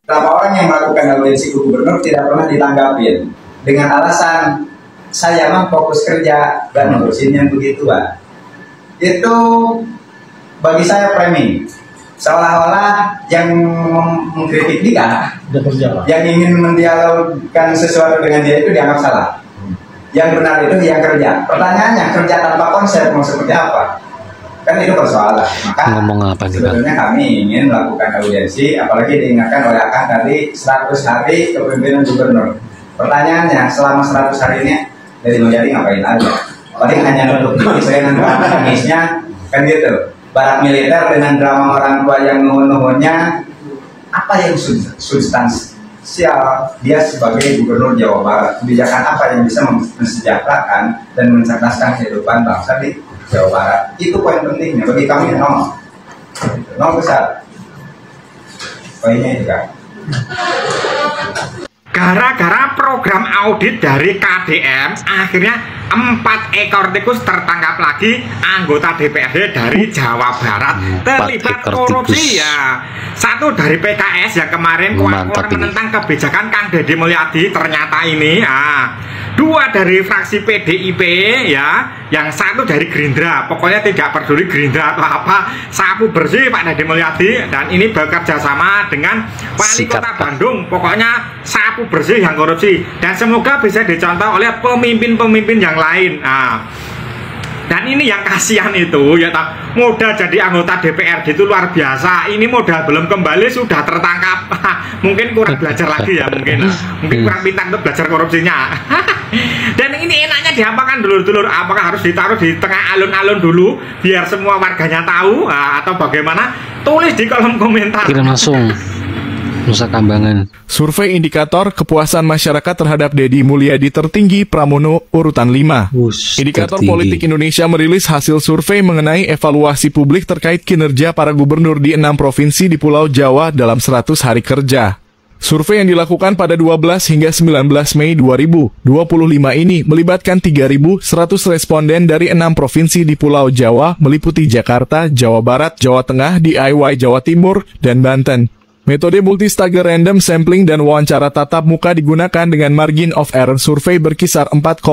Berapa orang yang melakukan audiensi ke gubernur tidak pernah ditanggapin dengan alasan saya mah fokus kerja dan ngurusin yang begituan. Itu bagi saya framing, seolah-olah yang mengkritik dia, yang ingin mendialogkan sesuatu dengan dia itu dianggap salah. Yang benar itu yang kerja. Pertanyaannya, kerja tanpa konsep mau seperti apa? Kan itu persoalan. Maka sebetulnya kami ingin melakukan audiensi, apalagi diingatkan oleh Akang tadi 100 hari kepemimpinan gubernur. Pertanyaannya, selama 100 hari ini Deddy Mulyadi ngapain aja? Paling hanya nutup dengan nangisnya, kan gitu. Barak militer dengan drama orang tua yang nuhun-nuhunnya, apa yang substansial dia sebagai gubernur Jawa Barat? Kebijakan apa yang bisa mensejahterakan dan mencerdaskan kehidupan bangsa di Jawa Barat? Itu poin pentingnya bagi kami. Nol besar poinnya itu kan. Gara-gara program audit dari KDM, akhirnya 4 ekor tikus tertangkap lagi anggota DPRD dari Jawa Barat terlibat korupsi ya. Satu dari PKS yang kemarin kuat menentang kebijakan Kang Deddy Mulyadi, ternyata ini. 2 dari fraksi PDIP ya, yang 1 dari Gerindra. Pokoknya tidak peduli Gerindra atau apa, sapu bersih Pak Deddy Mulyadi, dan ini bekerja sama dengan Wali Kota Bandung. Pokoknya sapu bersih yang korupsi, dan semoga bisa dicontoh oleh pemimpin-pemimpin yang lain. Dan ini yang kasihan itu ya, modal jadi anggota DPRD itu luar biasa. Ini modal belum kembali sudah tertangkap. Mungkin kurang belajar lagi ya, mungkin kurang pintar untuk belajar korupsinya. Dan ini enaknya diapakan dulur-dulur? Apakah harus ditaruh di tengah alun-alun dulu biar semua warganya tahu, atau bagaimana? Tulis di kolom komentar. Kirim langsung Nusa Kambangan. Survei indikator kepuasan masyarakat terhadap Deddy Mulyadi tertinggi Pramono urutan 5. Indikator tertinggi. Politik Indonesia merilis hasil survei mengenai evaluasi publik terkait kinerja para gubernur di 6 provinsi di Pulau Jawa dalam 100 hari kerja. Survei yang dilakukan pada 12 hingga 19 Mei 2025 ini melibatkan 3.100 responden dari 6 provinsi di Pulau Jawa meliputi Jakarta, Jawa Barat, Jawa Tengah, DIY Jawa Timur, dan Banten. Metode multi-stage random sampling dan wawancara tatap muka digunakan dengan margin of error survei berkisar 4,1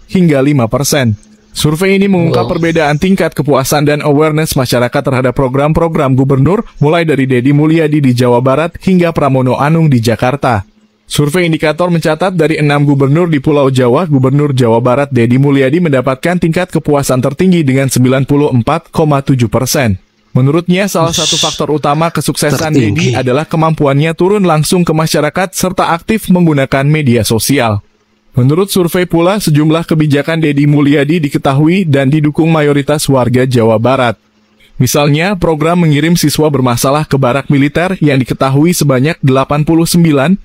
hingga 5%. Survei ini mengungkap perbedaan tingkat kepuasan dan awareness masyarakat terhadap program-program gubernur, mulai dari Deddy Mulyadi di Jawa Barat hingga Pramono Anung di Jakarta. Survei indikator mencatat dari 6 gubernur di Pulau Jawa, Gubernur Jawa Barat Deddy Mulyadi mendapatkan tingkat kepuasan tertinggi dengan 94,7%. Menurutnya, salah satu faktor utama kesuksesan Deddy adalah kemampuannya turun langsung ke masyarakat serta aktif menggunakan media sosial. Menurut survei pula, sejumlah kebijakan Deddy Mulyadi diketahui dan didukung mayoritas warga Jawa Barat. Misalnya, program mengirim siswa bermasalah ke barak militer yang diketahui sebanyak 89,5%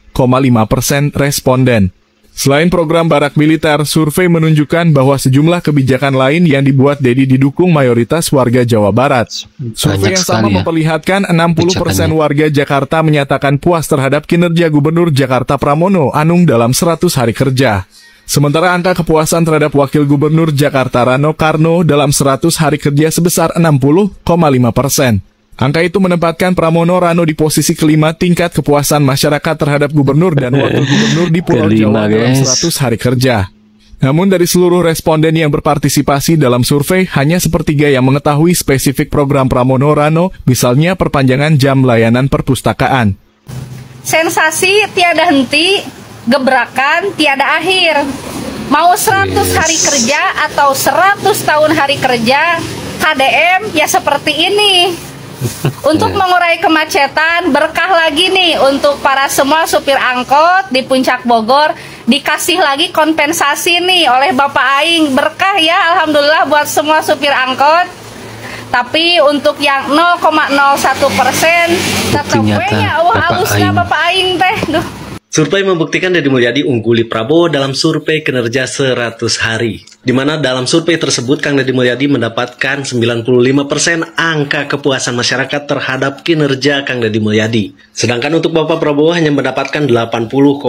responden. Selain program barak militer, survei menunjukkan bahwa sejumlah kebijakan lain yang dibuat Deddy didukung mayoritas warga Jawa Barat. Survei yang sama memperlihatkan 60% warga Jakarta menyatakan puas terhadap kinerja Gubernur Jakarta Pramono Anung dalam 100 hari kerja. Sementara angka kepuasan terhadap Wakil Gubernur Jakarta Rano Karno dalam 100 hari kerja sebesar 60,5%. Angka itu menempatkan Pramono Rano di posisi kelima tingkat kepuasan masyarakat terhadap gubernur dan wakil gubernur di Pulau Jawa dalam 100 hari kerja. Namun dari seluruh responden yang berpartisipasi dalam survei, hanya sepertiga yang mengetahui spesifik program Pramono Rano, misalnya perpanjangan jam layanan perpustakaan. Sensasi tiada henti, gebrakan tiada akhir. Mau 100 hari kerja atau 100 tahun hari kerja, KDM ya seperti ini. Untuk mengurai kemacetan, berkah lagi nih untuk para semua supir angkot di Puncak Bogor, dikasih lagi kompensasi nih oleh Bapak Aing. Berkah ya, alhamdulillah buat semua supir angkot. Tapi untuk yang 0,01%, tetap nya halusnya Bapak Aing teh. Duh. Survei membuktikan Deddy Mulyadi ungguli Prabowo dalam survei kinerja 100 hari. Di mana dalam survei tersebut Kang Deddy Mulyadi mendapatkan 95% angka kepuasan masyarakat terhadap kinerja Kang Deddy Mulyadi. Sedangkan untuk Bapak Prabowo hanya mendapatkan 80,9%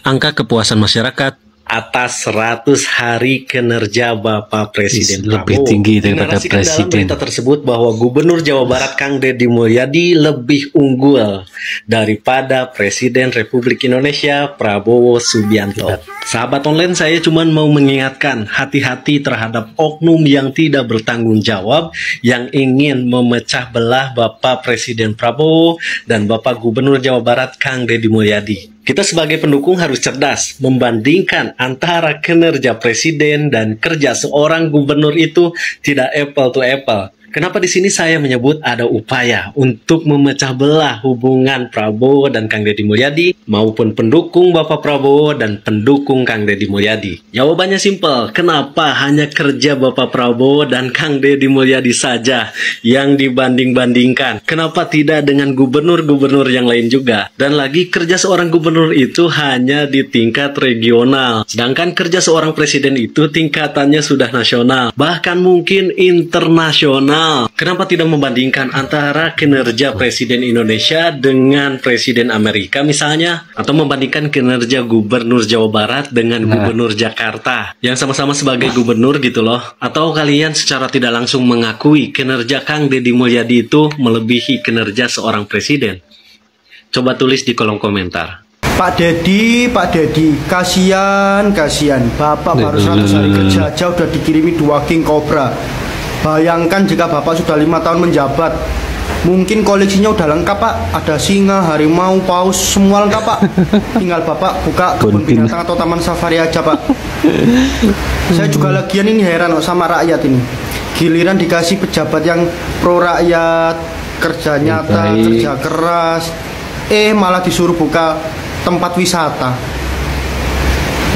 angka kepuasan masyarakat atas 100 hari kinerja Bapak Presiden lebih Prabowo. tinggi daripada Dinarasikan dalam presiden. berita tersebut bahwa Gubernur Jawa Barat Kang Deddy Mulyadi lebih unggul daripada Presiden Republik Indonesia Prabowo Subianto. Sahabat online, saya cuma mau mengingatkan, hati-hati terhadap oknum yang tidak bertanggung jawab yang ingin memecah belah Bapak Presiden Prabowo dan Bapak Gubernur Jawa Barat Kang Deddy Mulyadi. Kita sebagai pendukung harus cerdas membandingkan antara kinerja presiden dan kerja seorang gubernur itu tidak apple to apple. Kenapa di sini saya menyebut ada upaya untuk memecah belah hubungan Prabowo dan Kang Deddy Mulyadi maupun pendukung Bapak Prabowo dan pendukung Kang Deddy Mulyadi? Jawabannya simpel, kenapa hanya kerja Bapak Prabowo dan Kang Deddy Mulyadi saja yang dibanding-bandingkan? Kenapa tidak dengan gubernur-gubernur yang lain juga? Dan lagi, kerja seorang gubernur itu hanya di tingkat regional, sedangkan kerja seorang presiden itu tingkatannya sudah nasional, bahkan mungkin internasional. Kenapa tidak membandingkan antara kinerja Presiden Indonesia dengan Presiden Amerika misalnya? Atau membandingkan kinerja Gubernur Jawa Barat dengan Gubernur Jakarta yang sama-sama sebagai gubernur gitu loh? Atau kalian secara tidak langsung mengakui kinerja Kang Deddy Mulyadi itu melebihi kinerja seorang presiden? Coba tulis di kolom komentar. Pak Deddy, kasihan, Bapak baru 100 hari kerja aja udah dikirimi 2 King Cobra. Bayangkan jika Bapak sudah 5 tahun menjabat, mungkin koleksinya udah lengkap Pak, ada singa, harimau, paus, semua lengkap Pak. Tinggal Bapak buka kebun binatang atau taman safari aja Pak. Saya juga lagian ini heran sama rakyat ini. Giliran dikasih pejabat yang pro rakyat, kerja nyata, kerja keras, malah disuruh buka tempat wisata.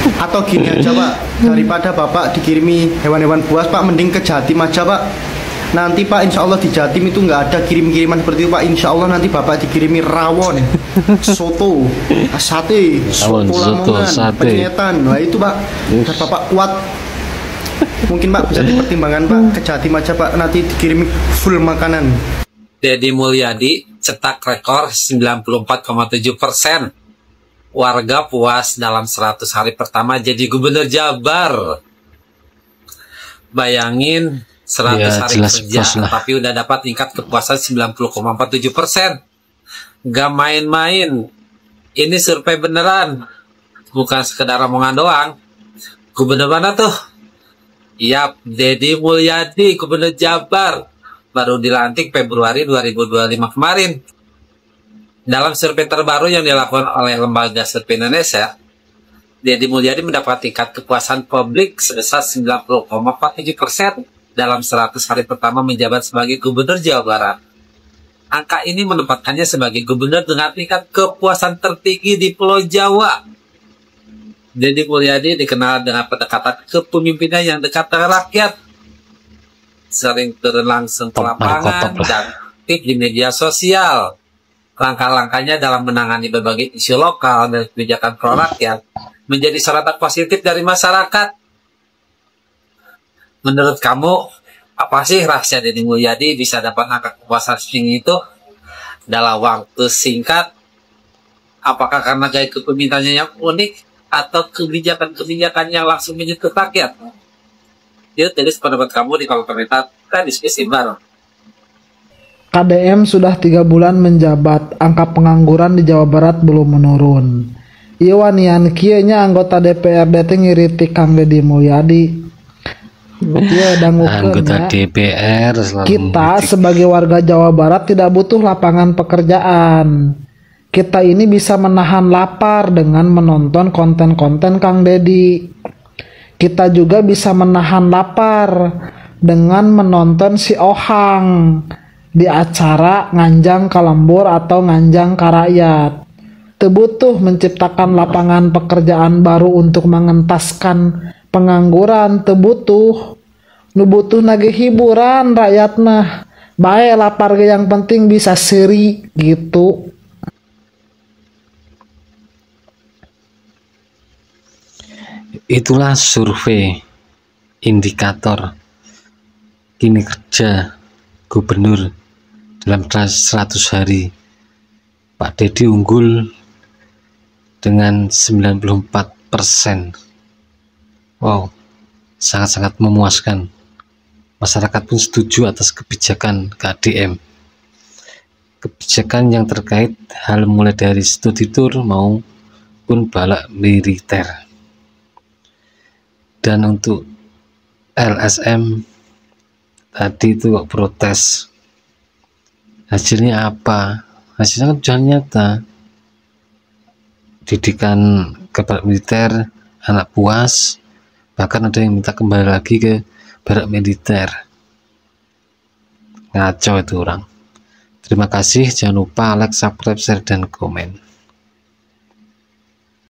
Atau gini aja Pak, daripada Bapak dikirimi hewan-hewan buas Pak, mending ke Jatim aja Pak. Nanti Pak, insya Allah di Jatim itu nggak ada kirim-kiriman seperti itu Pak. Insya Allah nanti Bapak dikirimi rawon, soto, sate, soto Lamongan, penyetan. Nah itu Pak, biar Bapak kuat. Mungkin Pak bisa dipertimbangkan Pak, ke Jatim aja Pak, nanti dikirimi full makanan. Deddy Mulyadi cetak rekor 94,7%. Warga puas dalam 100 hari pertama jadi Gubernur Jabar. Bayangin 100 hari kerja, tapi udah dapat tingkat kepuasan 90,47%. Gak main-main. Ini survei beneran, bukan sekedar omongan doang. Gubernur mana tuh? Yap, Deddy Mulyadi, Gubernur Jabar. Baru dilantik Februari 2025 kemarin. Dalam survei terbaru yang dilakukan oleh Lembaga Survei Indonesia, Deddy Mulyadi mendapat tingkat kepuasan publik sebesar 90,47% dalam 100 hari pertama menjabat sebagai Gubernur Jawa Barat. Angka ini menempatkannya sebagai gubernur dengan tingkat kepuasan tertinggi di Pulau Jawa. Deddy Mulyadi dikenal dengan pendekatan kepemimpinan yang dekat dengan rakyat, sering turun langsung ke lapangan dan aktif di media sosial. Langkah-langkahnya dalam menangani berbagai isu lokal dan kebijakan pro rakyat menjadi sorotan positif dari masyarakat. Menurut kamu, apa sih rahasia Deddy Mulyadi bisa dapat angka kepuasan setinggi itu dalam waktu singkat? Apakah karena gaya kepemimpinannya yang unik atau kebijakan-kebijakan yang langsung menyentuh rakyat? Yuk tulis pendapat kamu di kolom komentar, kita diskusi bareng. KDM sudah 3 bulan menjabat, angka pengangguran di Jawa Barat belum menurun. Iwan yang kieunya anggota DPRD ngiriti Kang Deddy Mulyadi. Iya, anggota DPR kita sebagai warga Jawa Barat tidak butuh lapangan pekerjaan. Kita ini bisa menahan lapar dengan menonton konten-konten Kang Deddy. Kita juga bisa menahan lapar dengan menonton si Ohang di acara Nganjang Kalembur atau Nganjang Karakyat. Teu butuh menciptakan lapangan pekerjaan baru untuk mengentaskan pengangguran, teu butuh. Nu butuh nage hiburan rakyat mah. Bae lapar ge yang penting bisa seri gitu. Itulah survei indikator kinerja gubernur dalam 100 hari. Pak Deddy unggul dengan 94%. Wow, sangat-sangat memuaskan. Masyarakat pun setuju atas kebijakan KDM. Kebijakan yang terkait hal mulai dari studi tour maupun balak militer. Dan untuk LSM tadi itu kok protes. Hasilnya apa? Hasilnya kan sudah nyata. Didikan ke barak militer, anak puas, bahkan ada yang minta kembali lagi ke barak militer. Ngaco itu orang. Terima kasih, jangan lupa like, subscribe, share, dan komen.